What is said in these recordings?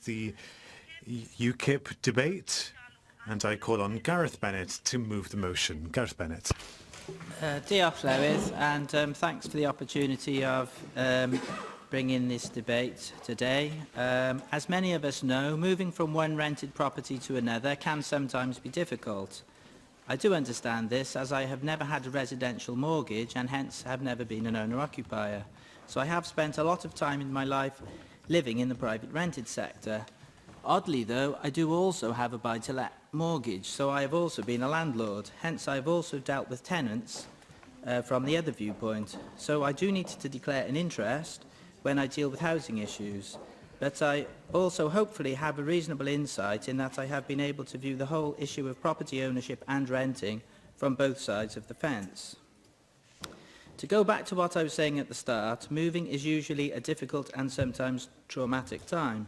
the UKIP debate, and I call on Gareth Bennett to move the motion. Gareth Bennett. Diolch Llywydd, and thanks for the opportunity of bringing this debate today. As many of us know, moving from one rented property to another can sometimes be difficult. I do understand this, as I have never had a residential mortgage and hence have never been an owner-occupier. So I have spent a lot of time in my life living in the private rented sector. Oddly though, I do also have a buy-to-let mortgage, so I have also been a landlord. Hence I have also dealt with tenants from the other viewpoint. So I do need to declare an interest when I deal with housing issues. But I also hopefully have a reasonable insight in that I have been able to view the whole issue of property ownership and renting from both sides of the fence. To go back to what I was saying at the start, moving is usually a difficult and sometimes traumatic time.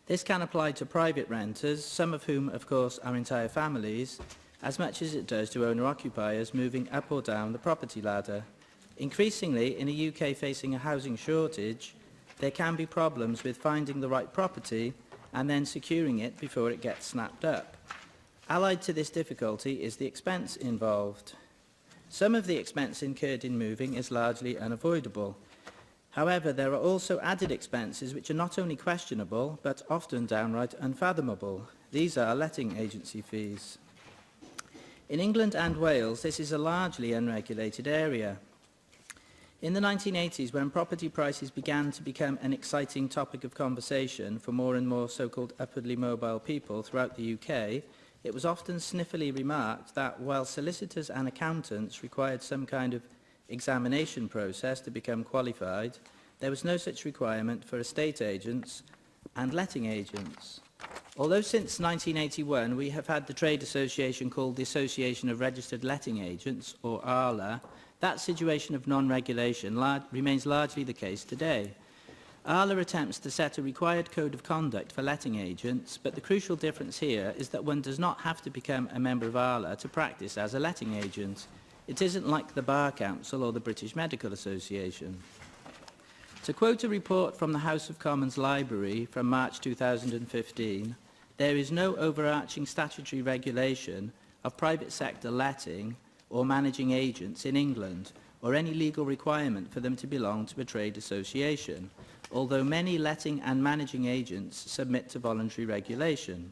This can apply to private renters, some of whom, of course, are entire families, as much as it does to owner-occupiers moving up or down the property ladder. Increasingly, in a UK facing a housing shortage, there can be problems with finding the right property and then securing it before it gets snapped up. Allied to this difficulty is the expense involved. Some of the expense incurred in moving is largely unavoidable. However, there are also added expenses which are not only questionable, but often downright unfathomable. These are letting agency fees. In England and Wales, this is a largely unregulated area. In the 1980s, when property prices began to become an exciting topic of conversation for more and more so-called upwardly mobile people throughout the UK, it was often sniffily remarked that while solicitors and accountants required some kind of examination process to become qualified, there was no such requirement for estate agents and letting agents. Although since 1981 we have had the trade association called the Association of Registered Letting Agents, or ARLA, that situation of non-regulation remains largely the case today. ARLA attempts to set a required code of conduct for letting agents, but the crucial difference here is that one does not have to become a member of ARLA to practice as a letting agent. It isn't like the Bar Council or the British Medical Association. To quote a report from the House of Commons Library from March 2015, there is no overarching statutory regulation of private sector letting or managing agents in England, or any legal requirement for them to belong to a trade association, although many letting and managing agents submit to voluntary regulation.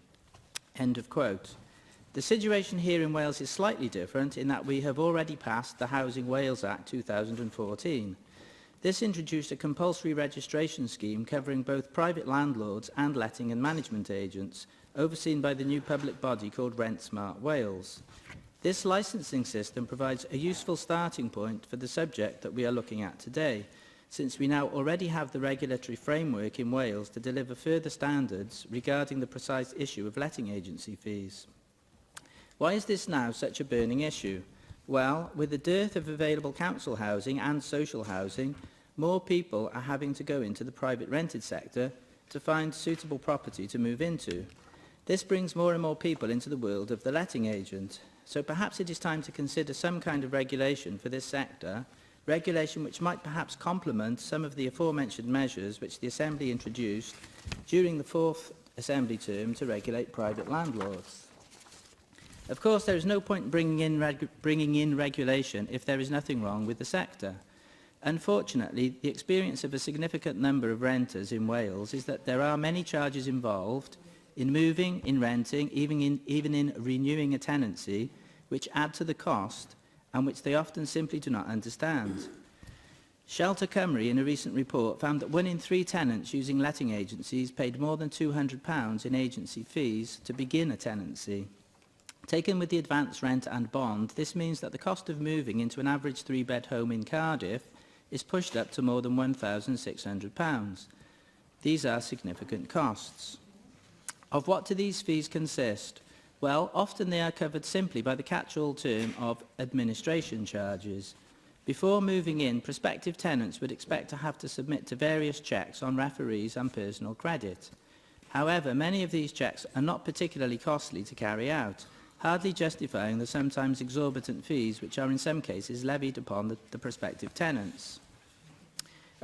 End of quote. The situation here in Wales is slightly different in that we have already passed the Housing Wales Act 2014. This introduced a compulsory registration scheme covering both private landlords and letting and management agents, overseen by the new public body called Rent Smart Wales. This licensing system provides a useful starting point for the subject that we are looking at today, since we now already have the regulatory framework in Wales to deliver further standards regarding the precise issue of letting agency fees. Why is this now such a burning issue? Well, with the dearth of available council housing and social housing, more people are having to go into the private rented sector to find suitable property to move into. This brings more and more people into the world of the letting agent. So perhaps it is time to consider some kind of regulation for this sector, regulation which might perhaps complement some of the aforementioned measures which the Assembly introduced during the fourth Assembly term to regulate private landlords. Of course, there is no point bringing in regulation if there is nothing wrong with the sector. Unfortunately, the experience of a significant number of renters in Wales is that there are many charges involved in moving, in renting, even in renewing a tenancy, which add to the cost and which they often simply do not understand. Shelter Cymru, in a recent report, found that 1 in 3 tenants using letting agencies paid more than £200 in agency fees to begin a tenancy. Taken with the advance rent and bond, this means that the cost of moving into an average 3-bed home in Cardiff is pushed up to more than £1,600. These are significant costs. Of what do these fees consist? Well, often they are covered simply by the catch-all term of administration charges. Before moving in, prospective tenants would expect to have to submit to various checks on referees and personal credit. However, many of these checks are not particularly costly to carry out, hardly justifying the sometimes exorbitant fees which are in some cases levied upon the prospective tenants.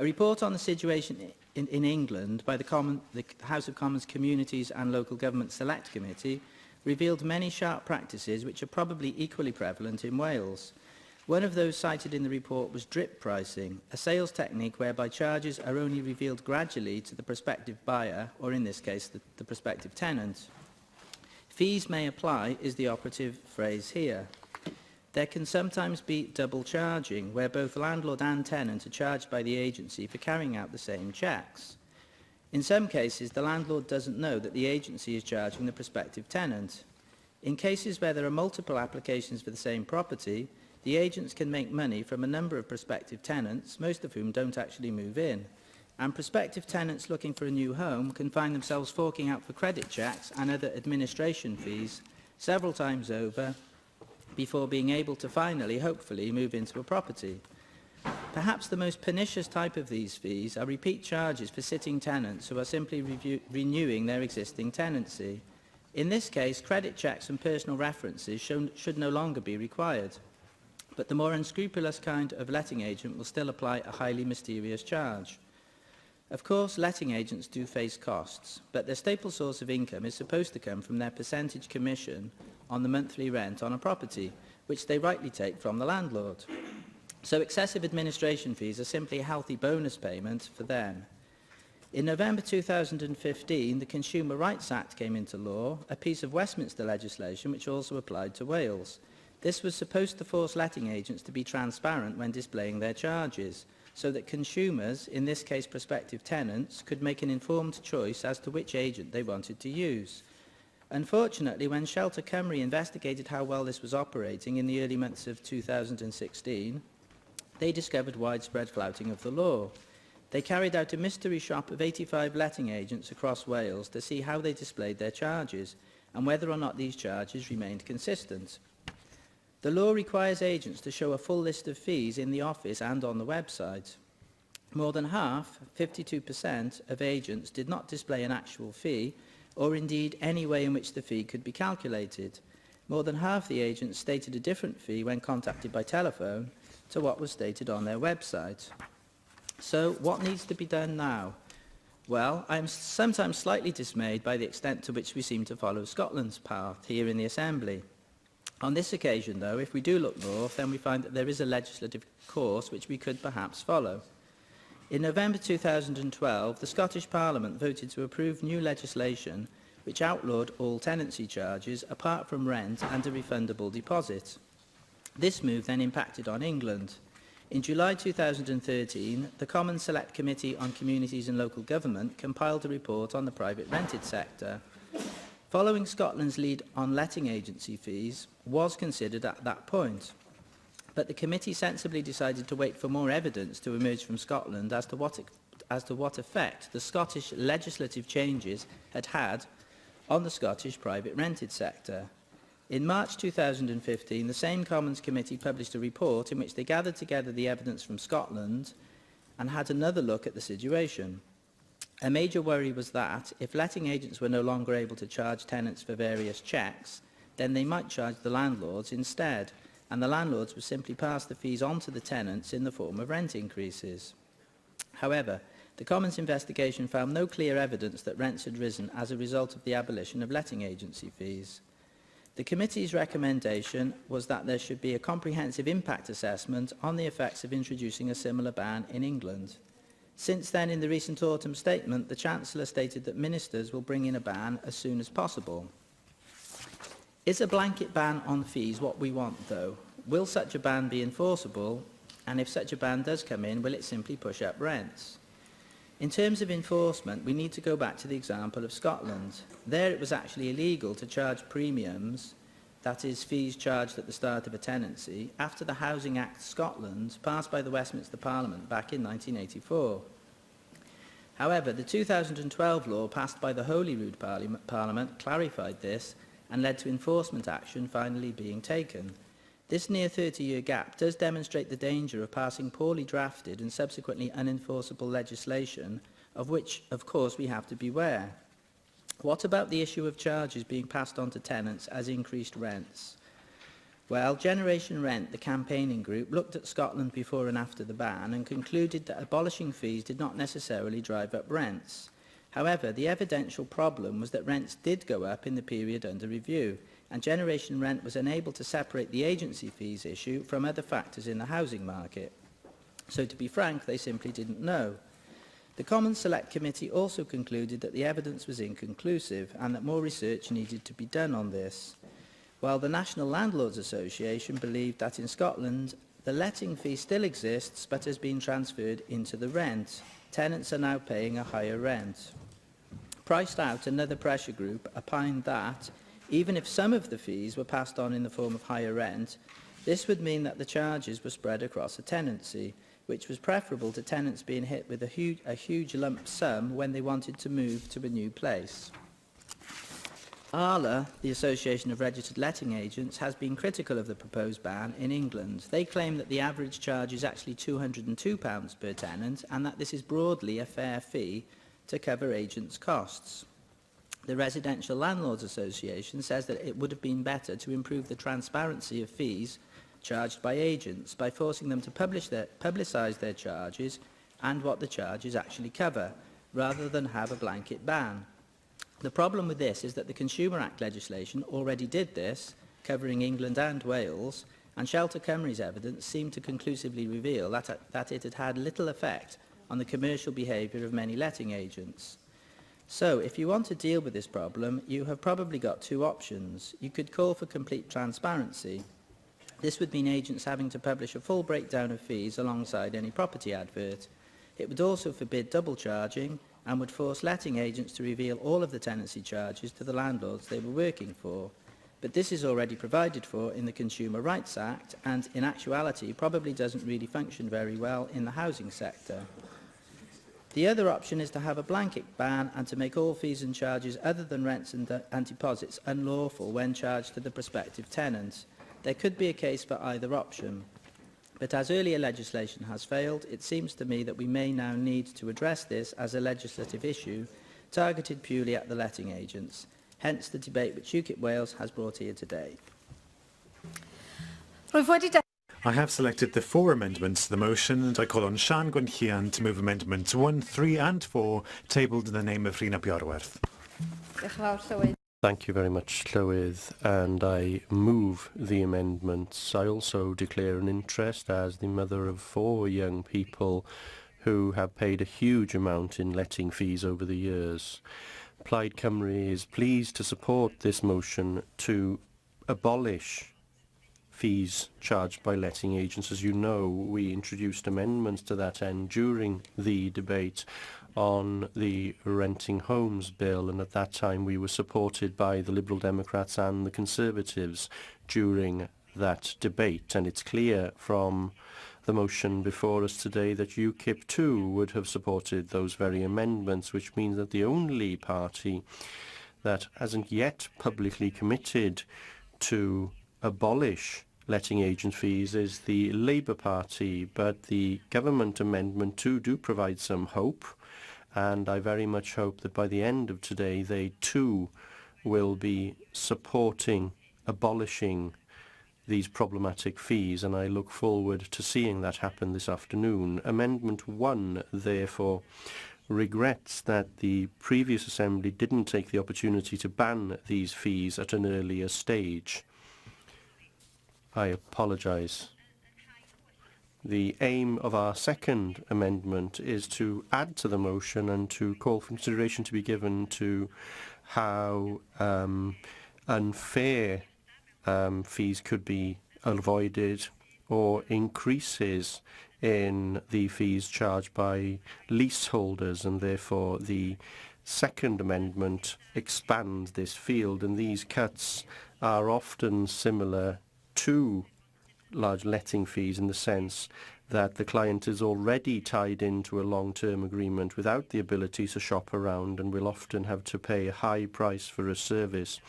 A report on the situation in England by the House of Commons Communities and Local Government Select Committee revealed many sharp practices which are probably equally prevalent in Wales. One of those cited in the report was drip pricing, a sales technique whereby charges are only revealed gradually to the prospective buyer, or in this case, the prospective tenant. Fees may apply is the operative phrase here. There can sometimes be double charging, where both landlord and tenant are charged by the agency for carrying out the same checks. In some cases, the landlord doesn't know that the agency is charging the prospective tenant. In cases where there are multiple applications for the same property, the agents can make money from a number of prospective tenants, most of whom don't actually move in. And prospective tenants looking for a new home can find themselves forking out for credit checks and other administration fees several times over before being able to finally, hopefully, move into a property. Perhaps the most pernicious type of these fees are repeat charges for sitting tenants who are simply renewing their existing tenancy. In this case, credit checks and personal references should no longer be required, but the more unscrupulous kind of letting agent will still apply a highly mysterious charge. Of course, letting agents do face costs, but their staple source of income is supposed to come from their percentage commission on the monthly rent on a property, which they rightly take from the landlord. So excessive administration fees are simply a healthy bonus payment for them. In November 2015, the Consumer Rights Act came into law, a piece of Westminster legislation which also applied to Wales. This was supposed to force letting agents to be transparent when displaying their charges, so that consumers, in this case prospective tenants, could make an informed choice as to which agent they wanted to use. Unfortunately, when Shelter Cymru investigated how well this was operating in the early months of 2016, they discovered widespread flouting of the law. They carried out a mystery shop of 85 letting agents across Wales to see how they displayed their charges and whether or not these charges remained consistent. The law requires agents to show a full list of fees in the office and on the website. More than half, 52%, of agents did not display an actual fee, or indeed any way in which the fee could be calculated. More than half the agents stated a different fee when contacted by telephone to what was stated on their website. So, what needs to be done now? Well, I am sometimes slightly dismayed by the extent to which we seem to follow Scotland's path here in the Assembly. On this occasion, though, if we do look north, then we find that there is a legislative course which we could perhaps follow. In November 2012, the Scottish Parliament voted to approve new legislation which outlawed all tenancy charges apart from rent and a refundable deposit. This move then impacted on England. In July 2013, the Commons Select Committee on Communities and Local Government compiled a report on the private rented sector. Following Scotland's lead on letting agency fees was considered at that point, but the committee sensibly decided to wait for more evidence to emerge from Scotland as to what effect the Scottish legislative changes had had on the Scottish private rented sector. In March 2015, the same Commons Committee published a report in which they gathered together the evidence from Scotland and had another look at the situation. A major worry was that, if letting agents were no longer able to charge tenants for various checks, then they might charge the landlords instead, and the landlords would simply pass the fees on to the tenants in the form of rent increases. However, the Commons investigation found no clear evidence that rents had risen as a result of the abolition of letting agency fees. The committee's recommendation was that there should be a comprehensive impact assessment on the effects of introducing a similar ban in England. Since then, in the recent autumn statement, the Chancellor stated that ministers will bring in a ban as soon as possible. Is a blanket ban on fees what we want, though? Will such a ban be enforceable? And if such a ban does come in, will it simply push up rents? In terms of enforcement, we need to go back to the example of Scotland. There it was actually illegal to charge premiums, that is, fees charged at the start of a tenancy, after the Housing Act Scotland passed by the Westminster Parliament back in 1984. However, the 2012 law passed by the Holyrood Parliament clarified this and led to enforcement action finally being taken. This near 30-year gap does demonstrate the danger of passing poorly drafted and subsequently unenforceable legislation, of which, of course, we have to beware. What about the issue of charges being passed on to tenants as increased rents? Well, Generation Rent, the campaigning group, looked at Scotland before and after the ban and concluded that abolishing fees did not necessarily drive up rents. However, the evidential problem was that rents did go up in the period under review, and Generation Rent was unable to separate the agency fees issue from other factors in the housing market. So, to be frank, they simply didn't know. The Commons Select Committee also concluded that the evidence was inconclusive and that more research needed to be done on this. While the National Landlords Association believed that in Scotland the letting fee still exists but has been transferred into the rent. Tenants are now paying a higher rent. Priced Out, another pressure group, opined that even if some of the fees were passed on in the form of higher rent, this would mean that the charges were spread across a tenancy, which was preferable to tenants being hit with a huge lump sum when they wanted to move to a new place. ALA, the Association of Registered Letting Agents, has been critical of the proposed ban in England. They claim that the average charge is actually £202 per tenant and that this is broadly a fair fee to cover agents' costs. The Residential Landlords Association says that it would have been better to improve the transparency of fees charged by agents by forcing them to publicise their charges and what the charges actually cover, rather than have a blanket ban. The problem with this is that the Consumer Act legislation already did this, covering England and Wales, and Shelter Cymru's evidence seemed to conclusively reveal that it had had little effect on the commercial behaviour of many letting agents. So, if you want to deal with this problem, you have probably got two options. You could call for complete transparency. This would mean agents having to publish a full breakdown of fees alongside any property advert. It would also forbid double charging and would force letting agents to reveal all of the tenancy charges to the landlords they were working for. But this is already provided for in the Consumer Rights Act and, in actuality, probably doesn't really function very well in the housing sector. The other option is to have a blanket ban and to make all fees and charges other than rents and deposits unlawful when charged to the prospective tenant. There could be a case for either option. But as earlier legislation has failed, it seems to me that we may now need to address this as a legislative issue targeted purely at the letting agents, hence the debate which UKIP Wales has brought here today. I have selected the 4 amendments to the motion and I call on Sian Gwenllian to move amendments 1, 3 and 4 tabled in the name of Rhina Bjorwerth. Thank you very much, Llywydd, and I move the amendments. I also declare an interest as the mother of 4 young people who have paid a huge amount in letting fees over the years. Plaid Cymru is pleased to support this motion to abolish fees charged by letting agents. As you know, we introduced amendments to that end during the debate on the Renting Homes Bill, and at that time we were supported by the Liberal Democrats and the Conservatives during that debate, and it's clear from the motion before us today that UKIP too would have supported those very amendments, which means that the only party that hasn't yet publicly committed to abolish letting agent fees is the Labour Party, but the government amendment too do provide some hope, and I very much hope that by the end of today they too will be supporting abolishing these problematic fees, and I look forward to seeing that happen this afternoon. Amendment 1, therefore, regrets that the previous Assembly didn't take the opportunity to ban these fees at an earlier stage. I apologise. The aim of our second amendment is to add to the motion and to call for consideration to be given to how unfair fees could be avoided, or increases in the fees charged by leaseholders, and therefore the second amendment expands this field, and these cuts are often similar to large letting fees in the sense that the client is already tied into a long-term agreement without the ability to shop around and will often have to pay a high price for a service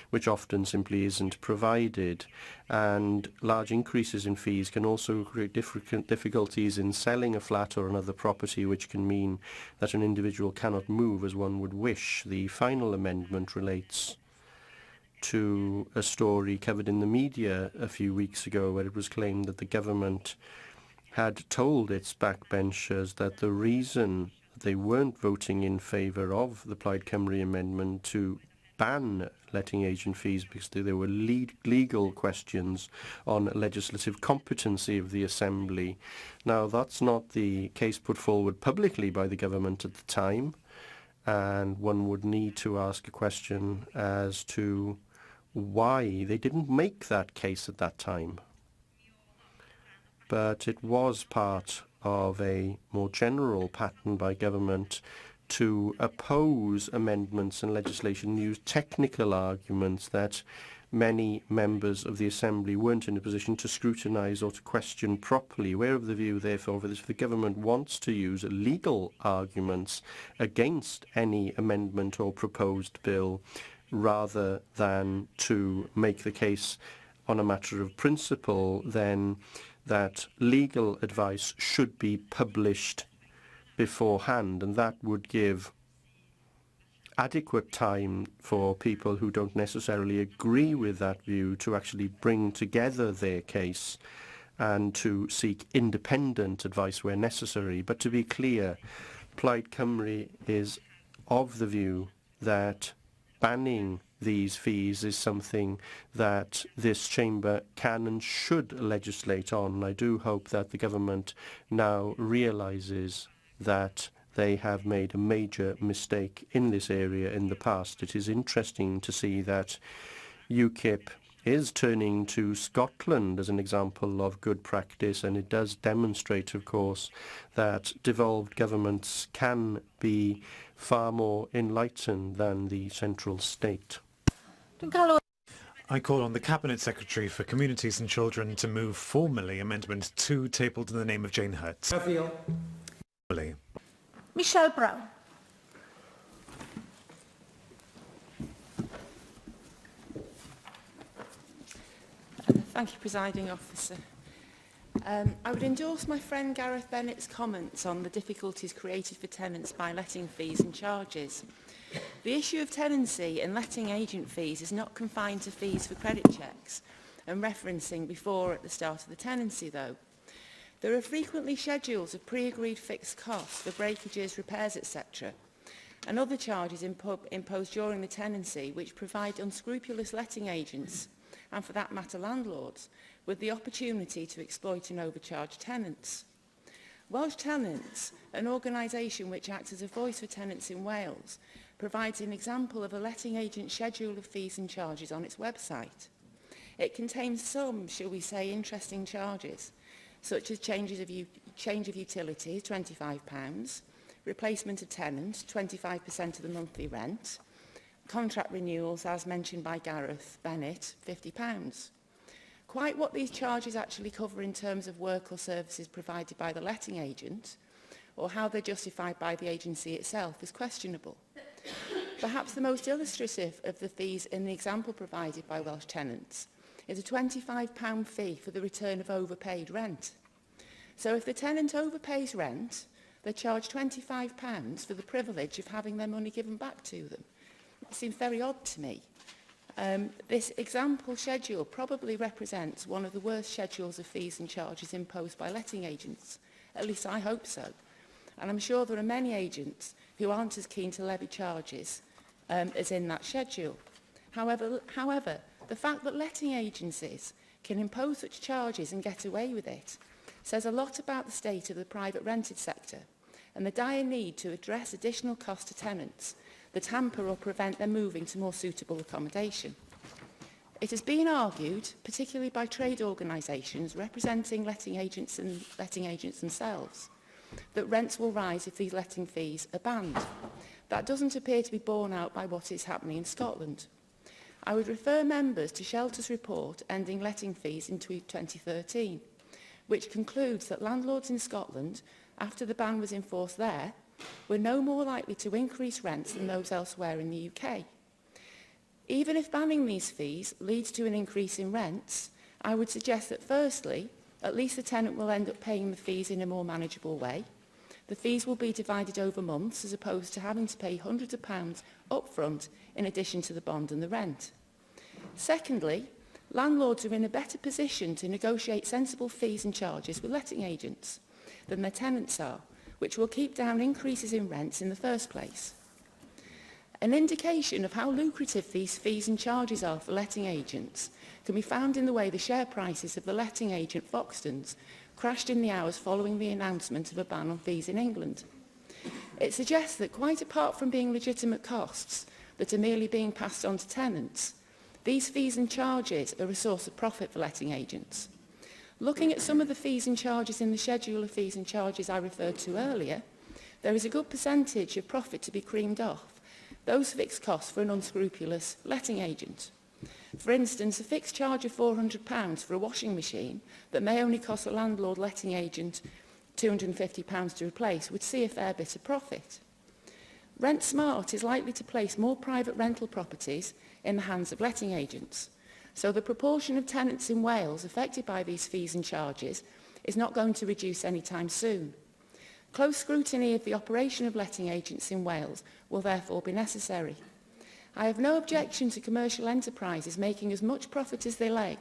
which often simply isn't provided. And large increases in fees can also create difficulties in selling a flat or another property, which can mean that an individual cannot move as one would wish. The final amendment relates to a story covered in the media a few weeks ago where it was claimed that the government had told its backbenchers that the reason they weren't voting in favour of the Plaid Cymru amendment to ban letting agent fees because there were legal questions on legislative competency of the Assembly. Now, that's not the case put forward publicly by the government at the time, and one would need to ask a question as to why they didn't make that case at that time. But it was part of a more general pattern by government to oppose amendments and legislation, use technical arguments that many members of the Assembly weren't in a position to scrutinise or to question properly. We're of the view, therefore, that if the government wants to use legal arguments against any amendment or proposed bill, rather than to make the case on a matter of principle, then that legal advice should be published beforehand, and that would give adequate time for people who don't necessarily agree with that view to actually bring together their case and to seek independent advice where necessary. But to be clear, Plaid Cymru is of the view that banning these fees is something that this chamber can and should legislate on. I do hope that the government now realises that they have made a major mistake in this area in the past. It is interesting to see that UKIP is turning to Scotland as an example of good practice, and it does demonstrate, of course, that devolved governments can be far more enlightened than the central state. I call on the Cabinet Secretary for Communities and Children to move formally Amendment 2 tabled in the name of Jane Hurt. Michelle Brown. Thank you, Presiding Officer. I would endorse my friend Gareth Bennett's comments on the difficulties created for tenants by letting fees and charges. The issue of tenancy and letting agent fees is not confined to fees for credit checks and referencing before at the start of the tenancy, though. There are frequently schedules of pre-agreed fixed costs for breakages, repairs, etc., and other charges imposed during the tenancy which provide unscrupulous letting agents, and for that matter landlords, with the opportunity to exploit and overcharge tenants. Welsh Tenants, an organisation which acts as a voice for tenants in Wales, provides an example of a letting agent schedule of fees and charges on its website. It contains some, shall we say, interesting charges, such as change of utilities, £25, replacement of tenant, 25% of the monthly rent, contract renewals, as mentioned by Gareth Bennett, £50. Quite what these charges actually cover in terms of work or services provided by the letting agent, or how they're justified by the agency itself, is questionable. Perhaps the most illustrative of the fees in the example provided by Welsh Tenants is a £25 fee for the return of overpaid rent. So if the tenant overpays rent, they're charged £25 for the privilege of having their money given back to them. It seems very odd to me. This example schedule probably represents one of the worst schedules of fees and charges imposed by letting agents. At least I hope so. And I'm sure there are many agents who aren't as keen to levy charges as in that schedule. However, the fact that letting agencies can impose such charges and get away with it says a lot about the state of the private rented sector and the dire need to address additional costs to tenants that hamper or prevent them moving to more suitable accommodation. It has been argued, particularly by trade organisations representing letting agents themselves, that rents will rise if these letting fees are banned. That doesn't appear to be borne out by what is happening in Scotland. I would refer members to Shelter's report ending letting fees in 2013, which concludes that landlords in Scotland, after the ban was enforced there, were no more likely to increase rents than those elsewhere in the UK. Even if banning these fees leads to an increase in rents, I would suggest that firstly, at least the tenant will end up paying the fees in a more manageable way. The fees will be divided over months as opposed to having to pay hundreds of pounds up front in addition to the bond and the rent. Secondly, landlords are in a better position to negotiate sensible fees and charges with letting agents than their tenants are, which will keep down increases in rents in the first place. An indication of how lucrative these fees and charges are for letting agents can be found in the way the share prices of the letting agent Foxtons crashed in the hours following the announcement of a ban on fees in England. It suggests that quite apart from being legitimate costs that are merely being passed on to tenants, these fees and charges are a source of profit for letting agents. Looking at some of the fees and charges in the schedule of fees and charges I referred to earlier, there is a good percentage of profit to be creamed off, those fixed costs for an unscrupulous letting agent. For instance, a fixed charge of £400 for a washing machine that may only cost a landlord letting agent £250 to replace would see a fair bit of profit. Rent Smart is likely to place more private rental properties in the hands of letting agents, so the proportion of tenants in Wales affected by these fees and charges is not going to reduce anytime soon. Close scrutiny of the operation of letting agents in Wales will therefore be necessary. I have no objection to commercial enterprises making as much profit as they like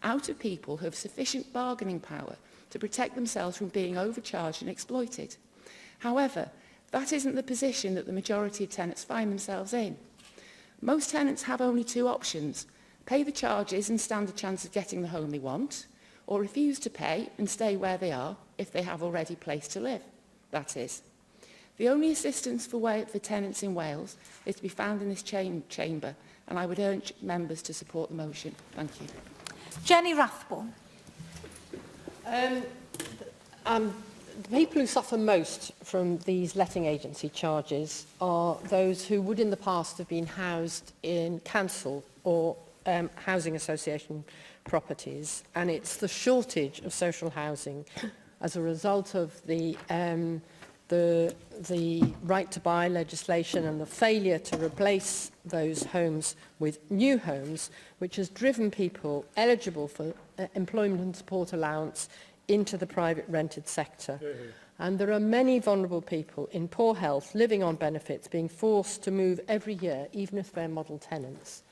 out of people who have sufficient bargaining power to protect themselves from being overcharged and exploited. However, that isn't the position that the majority of tenants find themselves in. Most tenants have only two options: pay the charges and stand a chance of getting the home they want, or refuse to pay and stay where they are if they have already a place to live, that is. The only assistance for tenants in Wales is to be found in this chamber, and I would urge members to support the motion. Thank you. Jenny Rathbone. The people who suffer most from these letting agency charges are those who would in the past have been housed in council or housing association properties, and it's the shortage of social housing as a result of the right to buy legislation and the failure to replace those homes with new homes, which has driven people eligible for employment and support allowance into the private rented sector. And there are many vulnerable people in poor health living on benefits being forced to move every year, even if they're model tenants.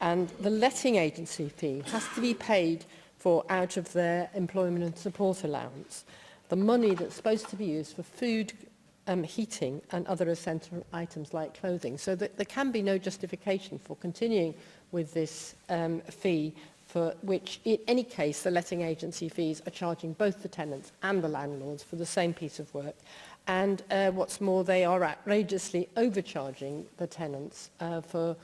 And the letting agency fee has to be paid for out of their employment and support allowance. The money that's supposed to be used for food, heating and other essential items like clothing. So that there can be no justification for continuing with this fee, for which in any case the letting agency fees are charging both the tenants and the landlords for the same piece of work. And what's more, they are outrageously overcharging the tenants for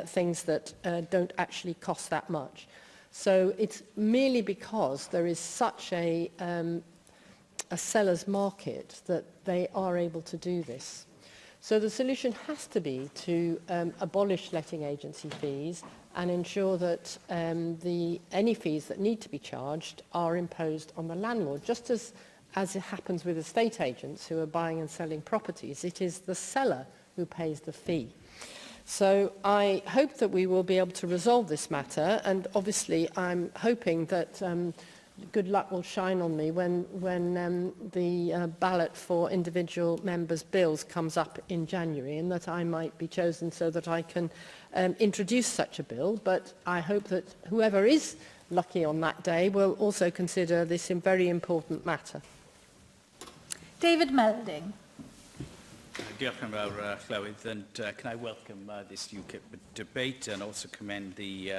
things that don't actually cost that much. So it's merely because there is such a seller's market that they are able to do this. So the solution has to be to abolish letting agency fees and ensure that any fees that need to be charged are imposed on the landlord. Just as it happens with estate agents who are buying and selling properties, it is the seller who pays the fee. So I hope that we will be able to resolve this matter, and obviously I'm hoping that good luck will shine on me when the ballot for individual members' bills comes up in January, and that I might be chosen so that I can introduce such a bill. But I hope that whoever is lucky on that day will also consider this a very important matter. David Melding. Diolch yn fawr, Llywydd, and can I welcome this UKIP debate and also commend the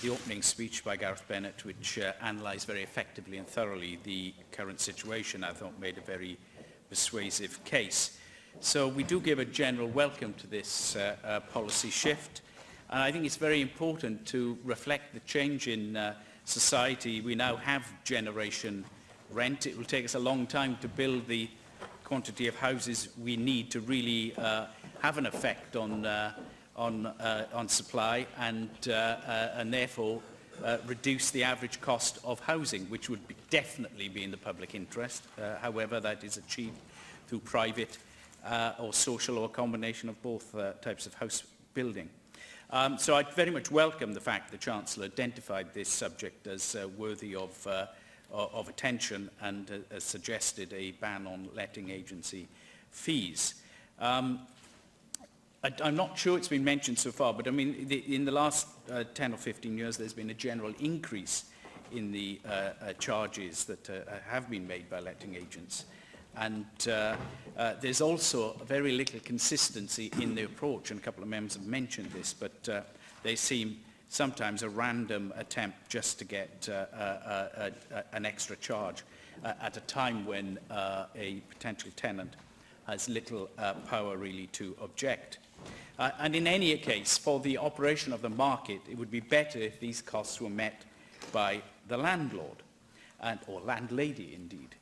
opening speech by Gareth Bennett, which analysed very effectively and thoroughly the current situation. I thought made a very persuasive case. So we do give a general welcome to this policy shift, and I think it's very important to reflect the change in society. We now have generation rent. It will take us a long time to build the quantity of houses we need to really have an effect on supply and therefore reduce the average cost of housing, which would definitely be in the public interest. However, that is achieved through private or social or a combination of both types of house building. So I very much welcome the fact the Chancellor identified this subject as worthy of attention and has suggested a ban on letting agency fees. I'm not sure it's been mentioned so far, but I mean, in the last 10 or 15 years, there's been a general increase in the charges that have been made by letting agents. And there's also very little consistency in the approach, and a couple of members have mentioned this, but they seem sometimes a random attempt just to get an extra charge at a time when a potential tenant has little power really to object. And in any case, for the operation of the market, it would be better if these costs were met by the landlord, or landlady indeed,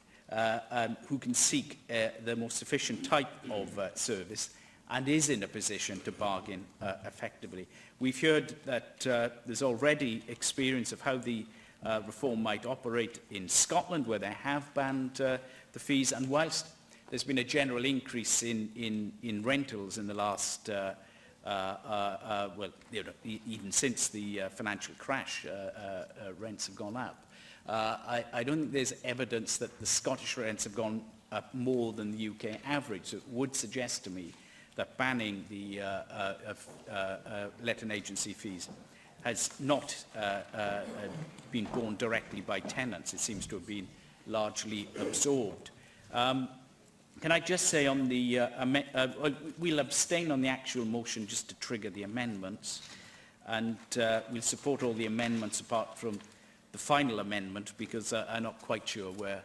who can seek the most efficient type of service and is in a position to bargain effectively. We've heard that there's already experience of how the reform might operate in Scotland, where they have banned the fees, and whilst there's been a general increase in rentals in the last, well, you know, even since the financial crash, rents have gone up. I don't think there's evidence that the Scottish rents have gone up more than the UK average, so it would suggest to me that banning the letting agency fees has not been borne directly by tenants. It seems to have been largely absorbed. Can I just say on the, we'll abstain on the actual motion just to trigger the amendments, and we'll support all the amendments apart from the final amendment, because I'm not quite sure where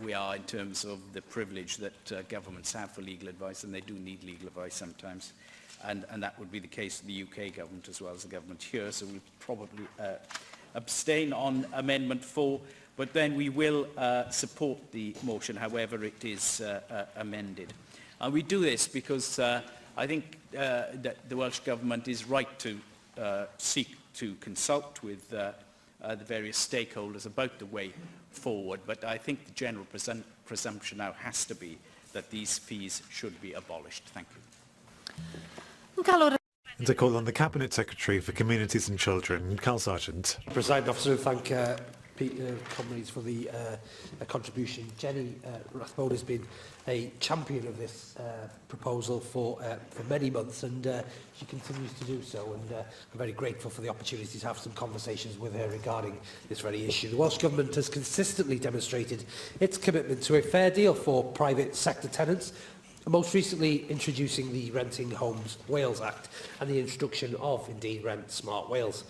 we are in terms of the privilege that governments have for legal advice, and they do need legal advice sometimes, and that would be the case of the UK government as well as the government here, so we'll probably abstain on Amendment 4, but then we will support the motion however it is amended. And we do this because I think that the Welsh Government is right to seek to consult with the various stakeholders about the way forward, but I think the general presumption now has to be that these fees should be abolished. Thank you. And I call on the Cabinet Secretary for Communities and Children, Carl Sargent. Presiding Officer, thank comrades for the contribution. Jenny Rathbone has been a champion of this proposal for many months, and she continues to do so, and I'm very grateful for the opportunity to have some conversations with her regarding this very issue. The Welsh Government has consistently demonstrated its commitment to a fair deal for private sector tenants, most recently introducing the Renting Homes Wales Act and the introduction of, indeed, Rent Smart Wales.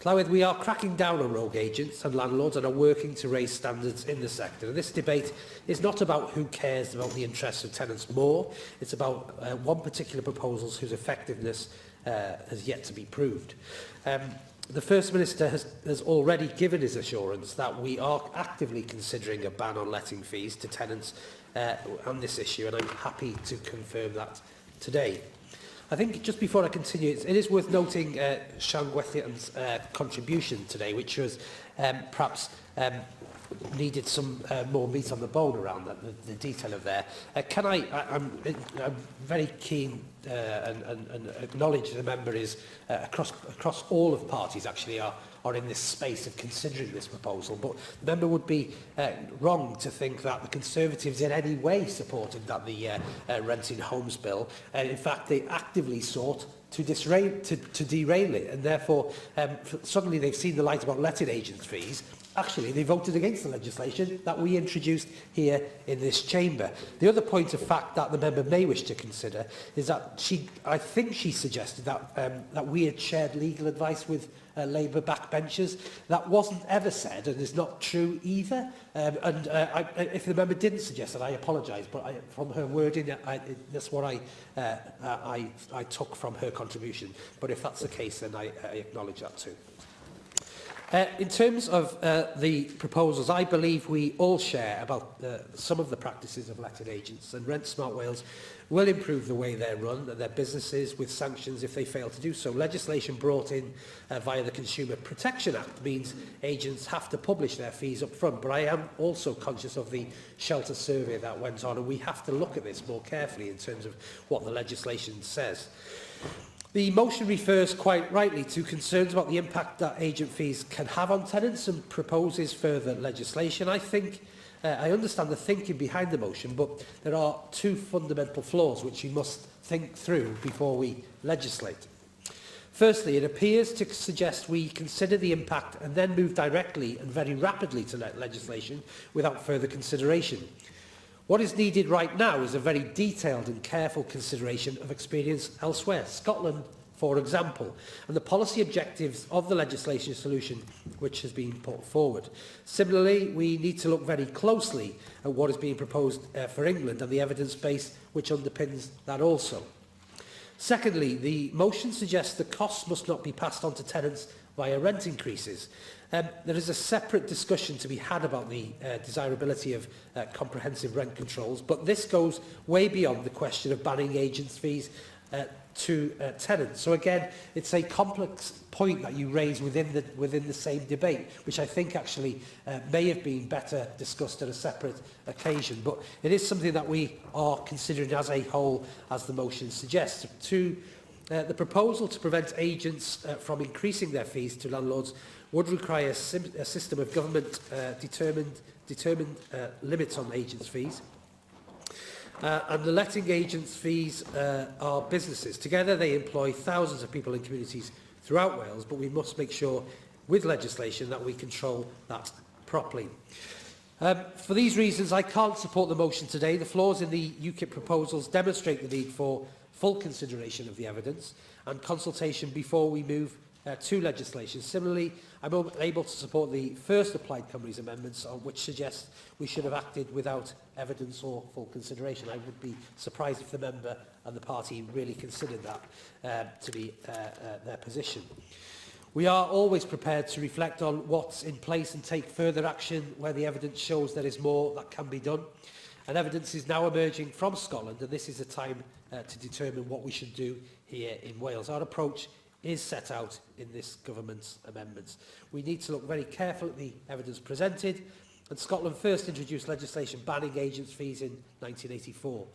Llywydd, we are cracking down on rogue agents and landlords and are working to raise standards in the sector. And this debate is not about who cares about the interests of tenants more. It's about one particular proposal whose effectiveness has yet to be proved. The First Minister has already given his assurance that we are actively considering a ban on letting fees to tenants on this issue, and I'm happy to confirm that today. I think just before I continue, it is worth noting Sian Gwethian's contribution today, which was perhaps needed some more meat on the bone around that, the detail of there. I'm very keen and acknowledge the member is across all of parties actually are in this space of considering this proposal, but the member would be wrong to think that the Conservatives in any way supported that the Renting Homes Bill. In fact, they actively sought to derail it, and therefore suddenly they've seen the light about letting agents fees. Actually, they voted against the legislation that we introduced here in this chamber. The other point of fact that the member may wish to consider is that I think she suggested that, that we had shared legal advice with Labour backbenchers. That wasn't ever said and is not true either. If the member didn't suggest that, I apologise, but from her wording, that's what I took from her contribution. But if that's the case, then I acknowledge that too. In terms of the proposals, I believe we all share about some of the practices of letting agents, and Rent Smart Wales will improve the way they're run and their businesses with sanctions if they fail to do so. Legislation brought in via the Consumer Protection Act means agents have to publish their fees up front, but I am also conscious of the shelter survey that went on, and we have to look at this more carefully in terms of what the legislation says. The motion refers quite rightly to concerns about the impact that agent fees can have on tenants and proposes further legislation. I think I understand the thinking behind the motion, but there are two fundamental flaws which we must think through before we legislate. Firstly, it appears to suggest we consider the impact and then move directly and very rapidly to legislation without further consideration. What is needed right now is a very detailed and careful consideration of experience elsewhere, Scotland, for example, and the policy objectives of the legislation solution which has been put forward. Similarly, we need to look very closely at what is being proposed for England and the evidence base which underpins that also. Secondly, the motion suggests that costs must not be passed on to tenants via rent increases. There is a separate discussion to be had about the desirability of comprehensive rent controls, but this goes way beyond the question of banning agents' fees to tenants. So again, it's a complex point that you raise within the same debate, which I think actually may have been better discussed at a separate occasion. But it is something that we are considering as a whole, as the motion suggests. The proposal to prevent agents from increasing their fees to landlords would require a system of government determined limits on agents' fees. And the letting agents' fees are businesses. Together they employ thousands of people in communities throughout Wales, but we must make sure with legislation that we control that properly. For these reasons, I can't support the motion today. The flaws in the UKIP proposals demonstrate the need for full consideration of the evidence and consultation before we move to legislation. Similarly, I'm unable to support the first Applied Cymru's amendments, which suggests we should have acted without evidence or full consideration. I would be surprised if the member and the party really considered that to be their position. We are always prepared to reflect on what's in place and take further action where the evidence shows there is more that can be done. And evidence is now emerging from Scotland, and this is a time to determine what we should do here in Wales. Our approach is set out in this government's amendments. We need to look very carefully at the evidence presented, and Scotland first introduced legislation banning agents' fees in 1984.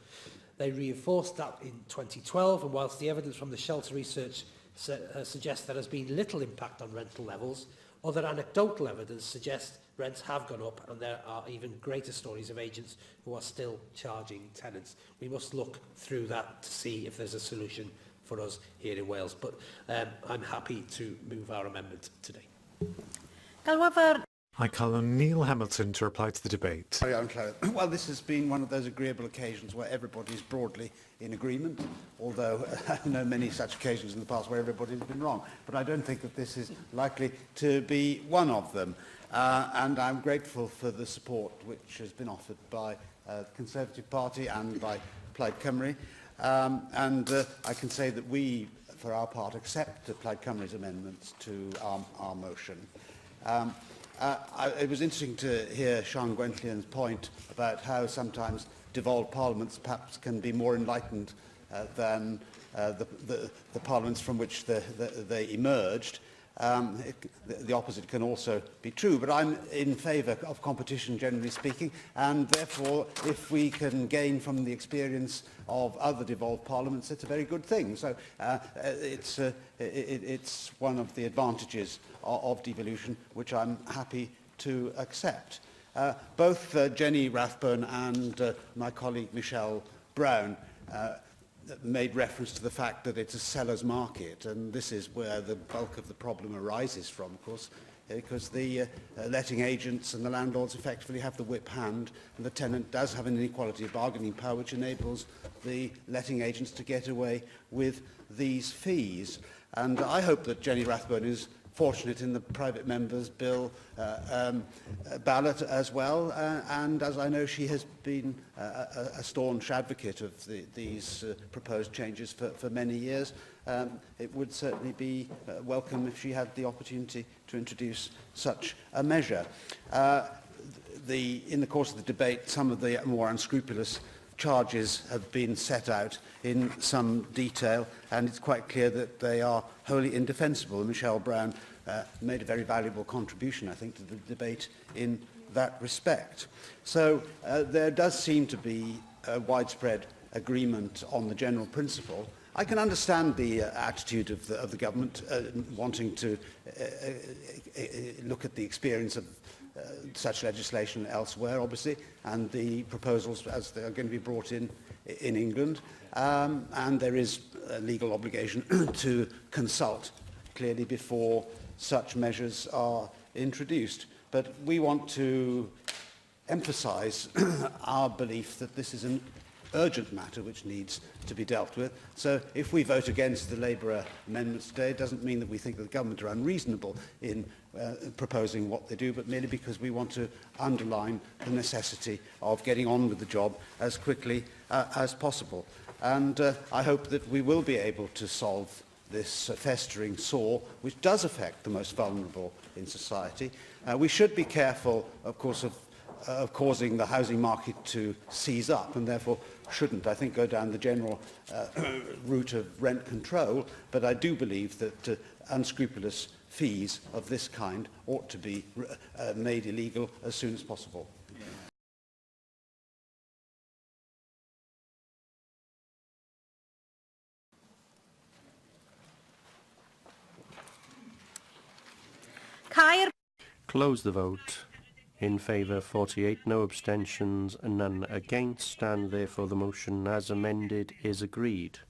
They reinforced that in 2012, and whilst the evidence from the shelter research suggests there has been little impact on rental levels, other anecdotal evidence suggests rents have gone up, and there are even greater stories of agents who are still charging tenants. We must look through that to see if there's a solution for us here in Wales, but I'm happy to move our amendment today. I call on Neil Hamilton to reply to the debate. Well, this has been one of those agreeable occasions where everybody's broadly in agreement, although I know many such occasions in the past where everybody's been wrong. But I don't think that this is likely to be one of them. And I'm grateful for the support which has been offered by the Conservative Party and by Plaid Cymru. I can say that we, for our part, accept Plaid Cymru's amendments to our motion. It was interesting to hear Sian Gwenllian's point about how sometimes devolved parliaments perhaps can be more enlightened than the parliaments from which they emerged. The opposite can also be true, but I'm in favour of competition, generally speaking, and therefore, if we can gain from the experience of other devolved parliaments, it's a very good thing. So it's one of the advantages of devolution, which I'm happy to accept. Both Jenny Rathbone and my colleague Michelle Brown made reference to the fact that it's a seller's market, and this is where the bulk of the problem arises from, of course, because the letting agents and the landlords effectively have the whip hand, and the tenant does have an inequality of bargaining power which enables the letting agents to get away with these fees. And I hope that Jenny Rathbone is fortunate in the private members' bill ballot as well, and as I know she has been a staunch advocate of these proposed changes for many years. It would certainly be welcome if she had the opportunity to introduce such a measure. In the course of the debate, some of the more unscrupulous charges have been set out in some detail, and it's quite clear that they are wholly indefensible. Michelle Brown made a very valuable contribution, I think, to the debate in that respect. So there does seem to be a widespread agreement on the general principle. I can understand the attitude of the government wanting to look at the experience of such legislation elsewhere, obviously, and the proposals as they are going to be brought in England. And there is a legal obligation to consult clearly before such measures are introduced. But we want to emphasise our belief that this is an urgent matter which needs to be dealt with. So if we vote against the Labour amendments today, it doesn't mean that we think that the government are unreasonable in proposing what they do, but merely because we want to underline the necessity of getting on with the job as quickly as possible. And I hope that we will be able to solve this festering sore, which does affect the most vulnerable in society. We should be careful, of course, of causing the housing market to seize up, and therefore shouldn't, I think, go down the general route of rent control. But I do believe that unscrupulous fees of this kind ought to be made illegal as soon as possible. Close the vote. In favour 48, no abstentions and none against, and therefore the motion as amended is agreed.